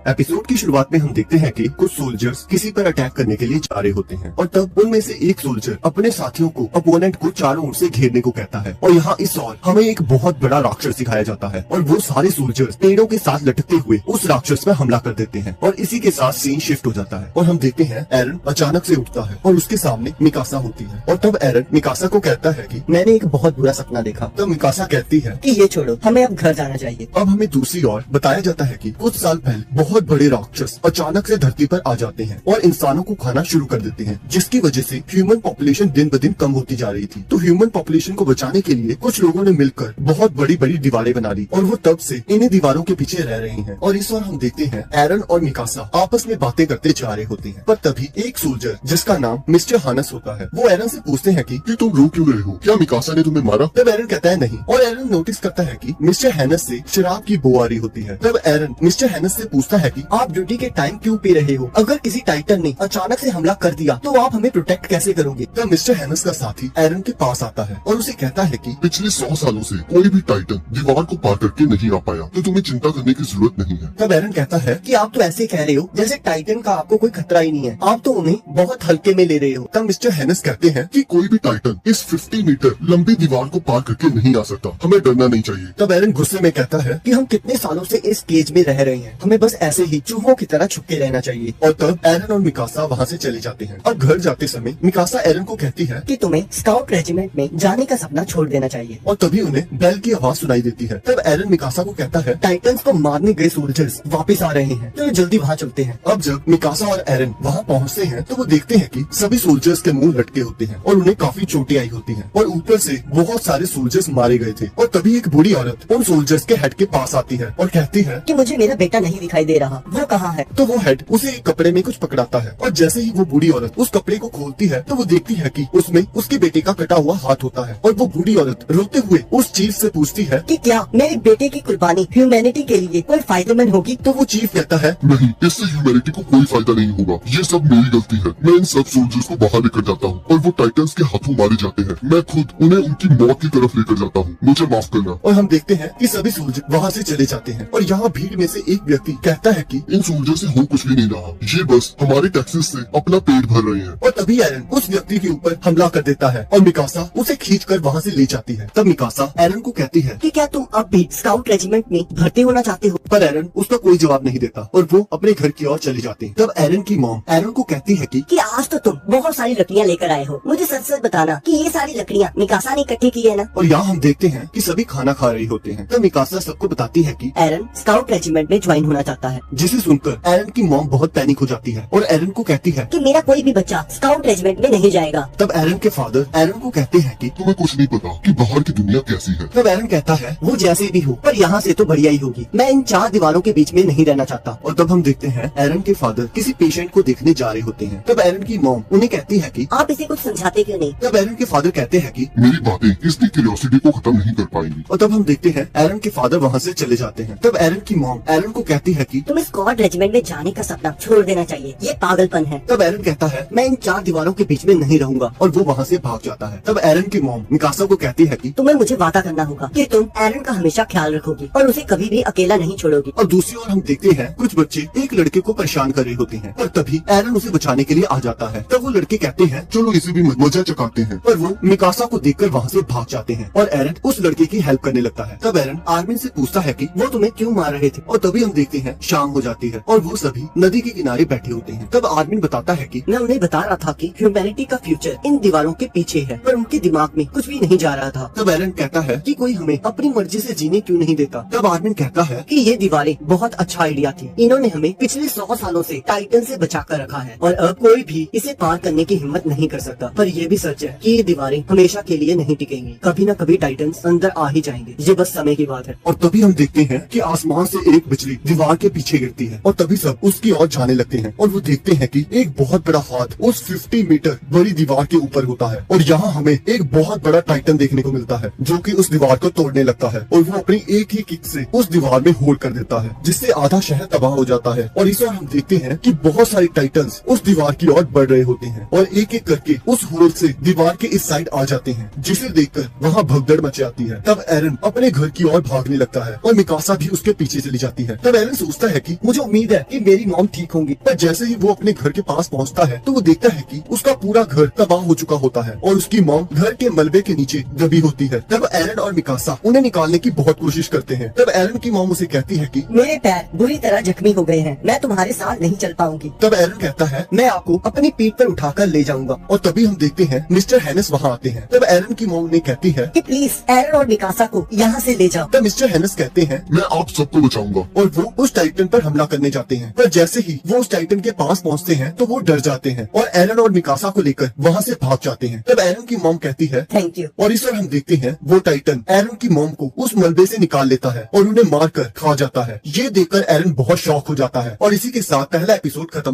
Episode की शुरुआत में हम देखते हैं कि कुछ सोल्जर्स किसी पर अटैक करने के लिए जा रहे होते हैं और तब उनमें से एक सोल्जर अपने साथियों को अपोनेंट को चारों ओर से घेरने को कहता है और यहाँ इस ओर हमें एक बहुत बड़ा राक्षस दिखाया जाता है और वो सारे सोल्जर्स पेड़ों के साथ लटकते हुए उस राक्षस पर हमला कर देते हैं और इसी के साथ सीन शिफ्ट हो जाता है और हम देखते हैं एरन अचानक से उठता है और उसके सामने मिकासा होती है और तब एरन मिकासा को कहता है कि मैंने एक बहुत बुरा सपना देखा। तब मिकासा कहती है कि ये छोड़ो, हमें अब घर जाना चाहिए। अब हमें दूसरी ओर बताया जाता है कि कुछ साल पहले बहुत बड़े राक्षस अचानक से धरती पर आ जाते हैं और इंसानों को खाना शुरू कर देते हैं, जिसकी वजह से ह्यूमन पॉपुलेशन दिन ब दिन कम होती जा रही थी। तो ह्यूमन पॉपुलेशन को बचाने के लिए कुछ लोगों ने मिलकर बहुत बड़ी बड़ी दीवारें बना ली और वो तब से इन्हीं दीवारों के पीछे रह रहे हैं। और इस बार हम देखते हैं एरन और मिकासा आपस में बातें करते जा रहे होते हैं, पर तभी एक सोल्जर जिसका नाम मिस्टर हानस होता है वो एरन से पूछते हैं कि तुम रो क्यों रहे हो? क्या मिकासा ने तुम्हें मारा? तब एरन कहता है नहीं और एरन नोटिस करता है कि मिस्टर हैनस से शराब की बू आ रही होती है। तब एरन मिस्टर हैनस से पूछता है कि आप ड्यूटी के टाइम क्यों पी रहे हो? अगर किसी टाइटन ने अचानक से हमला कर दिया तो आप हमें प्रोटेक्ट कैसे करोगे? तब मिस्टर हैनस का साथी एरन के पास आता है और उसे कहता है कि पिछले 100 सालों से कोई भी टाइटन दीवार को पार करके नहीं आ पाया, तो तुम्हें चिंता करने की जरूरत नहीं है। तब एरन कहता है कि आप तो ऐसे कह रहे हो जैसे टाइटन का आपको कोई खतरा ही नहीं है, आप तो उन्हें बहुत हल्के में ले रहे हो। तब मिस्टर हैनस कहते हैं कि कोई भी टाइटन इस 50 मीटर लंबी दीवार को पार करके नहीं आ सकता, हमें डरना नहीं चाहिए। तब एरन गुस्से में कहता है कि हम कितने सालों से इस केज में रह रहे हैं, हमें बस ऐसे ही चूहों की तरह छुप के रहना चाहिए। और तब एरन और मिकासा वहाँ से चले जाते हैं और घर जाते समय मिकासा एरन को कहती है कि तुम्हें स्काउट रेजिमेंट में जाने का सपना छोड़ देना चाहिए। और तभी उन्हें बेल की आवाज सुनाई देती है। तब एरन मिकासा को कहता है टाइटन्स को मारने गए सोल्जर्स वापस आ रहे हैं, तो जल्दी वहाँ चलते हैं। अब जब मिकासा और एरन वहाँ पहुँचते हैं तो वो देखते हैं कि सभी सोल्जर्स के मुंह लटके होते हैं और उन्हें काफी चोटें आई होती हैं और ऊपर से बहुत सारे सोल्जर्स मारे गए थे। और तभी एक बूढ़ी औरत उन सोल्जर्स के हेड के पास आती है और कहती है कि मुझे मेरा बेटा नहीं दिखाई दे रहा, वो कहाँ है? तो वो हेड उसे एक कपड़े में कुछ पकड़ाता है और जैसे ही वो बूढ़ी औरत उस कपड़े को खोलती है तो वो देखती है कि उसमें उसके बेटे का कटा हुआ हाथ होता है। और वो बूढ़ी औरत रोते हुए उस चीफ से पूछती है कि क्या मेरे बेटे की कुर्बानी ह्यूमैनिटी के लिए कोई फायदेमंद होगी? तो वो चीफ कहता है नहीं, इससे ह्यूमैनिटी को कोई फायदा नहीं होगा, ये सब मेरी गलती है। मैं इन सब सोल्जर्स को बाहर लेकर जाता हूँ और वो टाइटन्स के हाथों मारे जाते हैं, मैं खुद उन्हें उनकी मौत की तरफ लेकर जाता हूँ, मुझे माफ करना। और हम देखते हैं कि सभी सोल्जर वहाँ से चले जाते हैं और यहाँ भीड़ में से एक व्यक्ति कहता है कि इन सोल्जर से हो कुछ भी नहीं रहा, ये बस हमारे टैक्सेस से अपना पेट भर रहे हैं। और तभी एरन उस व्यक्ति के ऊपर हमला कर देता है और मिकासा उसे खींचकर वहाँ से ले जाती है। तब मिकासा एरन को कहती है कि क्या तुम अब भी स्काउट रेजिमेंट में भर्ती होना चाहते हो? पर एरन उसका कोई जवाब नहीं देता और वो अपने घर की ओर चले जाते हैं। तब एरन की मॉम एरन को कहती है कि आज तो तुम बहुत सारी लकड़ियाँ लेकर आए हो, मुझे सच सच बताना कि ये सारी लकड़ियाँ मिकासा ने इकट्ठी की है ना? और यहाँ हम देखते हैं कि सभी खाना खा रहे होते हैं। तब मिकासा सबको बताती है कि एरन स्काउट रेजिमेंट में ज्वाइन होना चाहता है, जिसे सुनकर एरन की मॉम बहुत पैनिक हो जाती है और एरन को कहती है कि मेरा कोई भी बच्चा स्काउट रेजिमेंट में नहीं जाएगा। तब एरन के फादर एरन को कहते हैं कि तुम्हें कुछ नहीं पता कि बाहर की दुनिया कैसी है। तब एरन कहता है वो जैसे भी हो पर यहाँ से तो बढ़िया ही होगी, मैं इन 4 दीवारों के बीच में नहीं रहना चाहता। और तब हम देखते हैं एरन के फादर किसी पेशेंट को देखने जा रहे होते हैं। तब एरन की मॉम उन्हें कहती है कि आप इसे कुछ समझाते क्यों नहीं? तब एरन के फादर कहते हैं कि मेरी बातें इसकी क्यूरियोसिटी को खत्म नहीं कर पाएंगी। और तब हम देखते हैं एरन के फादर वहाँ से चले जाते हैं। तब एरन की मॉम एरन को कहती है कि तुम्हें स्क्वाड रेजिमेंट में जाने का सपना छोड़ देना चाहिए, ये पागलपन है। तब एरन कहता है मैं इन 4 दीवारों के बीच में नहीं रहूंगा और वो वहाँ से भाग जाता है। तब एरन की मॉम मिकासा को कहती है कि तुम्हें मुझे वादा करना होगा कि तुम एरन का हमेशा ख्याल रखोगी और उसे कभी भी अकेला नहीं छोड़ोगी। और दूसरी ओर हम देखते हैं कुछ बच्चे एक लड़के को परेशान कर रहे होते हैं और तभी एरन उसे बचाने के लिए आ जाता है। तब वो लड़के कहते हैं चलो इसे भी मजा चकाते हैं, पर वो मिकासा को देखकर वहाँ से भाग जाते हैं और एरन उस लड़के की हेल्प करने लगता है। तब एरन आर्मिन से पूछता है कि वो तुम्हें क्यों मार रहे थे और तभी हम देखते हैं शाम हो जाती है और वो सभी नदी के किनारे बैठे होते हैं। तब आर्मिन बताता है कि मैं उन्हें बता रहा था कि ह्यूमैनिटी का फ्यूचर इन दीवारों के पीछे है, पर उनके दिमाग में कुछ भी नहीं जा रहा था। तब एरन कहता है कि कोई हमें अपनी मर्जी से जीने क्यों नहीं देता। तब आर्मिन कहता है कि ये दीवारें बहुत अच्छा आइडिया थी, इन्होंने हमें पिछले 100 सालों से टाइटन से बचा कर रखा है और अब कोई भी इसे पार करने की हिम्मत नहीं कर सकता। पर ये भी सच है कि ये दीवारें हमेशा के लिए नहीं टिकेंगी, कभी न कभी टाइटन्स अंदर आ ही जाएंगे, ये बस समय की बात है। और तभी हम देखते हैं कि आसमान से एक बिजली दीवार के पीछे गिरती है और तभी सब उसकी ओर जाने लगते हैं और वो देखते हैं कि एक बहुत बड़ा हाथ उस 50 मीटर बड़ी दीवार के ऊपर होता है और यहाँ हमें एक बहुत बड़ा टाइटन देखने को मिलता है जो कि उस दीवार को तोड़ने लगता है और वो अपनी एक ही किक से उस दीवार में होल कर देता है, जिससे आधा शहर तबाह हो जाता है। और इस बार हम देखते हैं कि बहुत सारे टाइटन्स उस दीवार की ओर बढ़ रहे होते हैं और एक एक करके उस होल से दीवार के इस साइड आ जाते हैं, जिसे देखकर वहाँ भगदड़ मच जाती है। तब एरन अपने घर की ओर भागने लगता है और मिकासा भी उसके पीछे चली जाती है। तब एरन सोचता है कि मुझे उम्मीद है कि मेरी मॉम ठीक होंगी। पर जैसे ही वो अपने घर के पास पहुंचता है तो वो देखता है कि उसका पूरा घर तबाह हो चुका होता है और उसकी मॉम घर के मलबे के नीचे दबी होती है। तब एरन और मिकासा उन्हें निकालने की बहुत कोशिश करते हैं। तब एरन की मॉम उसे कहती है कि मेरे पैर बुरी तरह जख्मी हो गए हैं, मैं तुम्हारे साथ नहीं चल पाऊंगी। तब एरन कहता है मैं आपको अपनी पीठ पर उठाकर ले जाऊंगा। और तभी हम देखते हैं मिस्टर हैनस वहाँ आते हैं। तब एरन की मॉम ने कहती है कि प्लीज एरन और मिकासा को यहाँ से ले जाओ। तब मिस्टर हैनस कहते हैं मैं आप सबको बचाऊंगा। और वो उस टाइटन पर हमला करने जाते हैं। पर जैसे ही वो उस टाइटन के पास पहुंचते हैं तो वो डर जाते हैं और एरन और मिकासा को लेकर वहाँ से भाग जाते हैं। तब एरन की मॉम कहती है थैंक यू। और इस पर हम देखते हैं वो टाइटन एरन की मॉम को उस मलबे से निकाल लेता है और उन्हें मारकर खा जाता है। ये देखकर एरन बहुत शॉक हो जाता है और इसी के साथ पहला एपिसोड खत्म।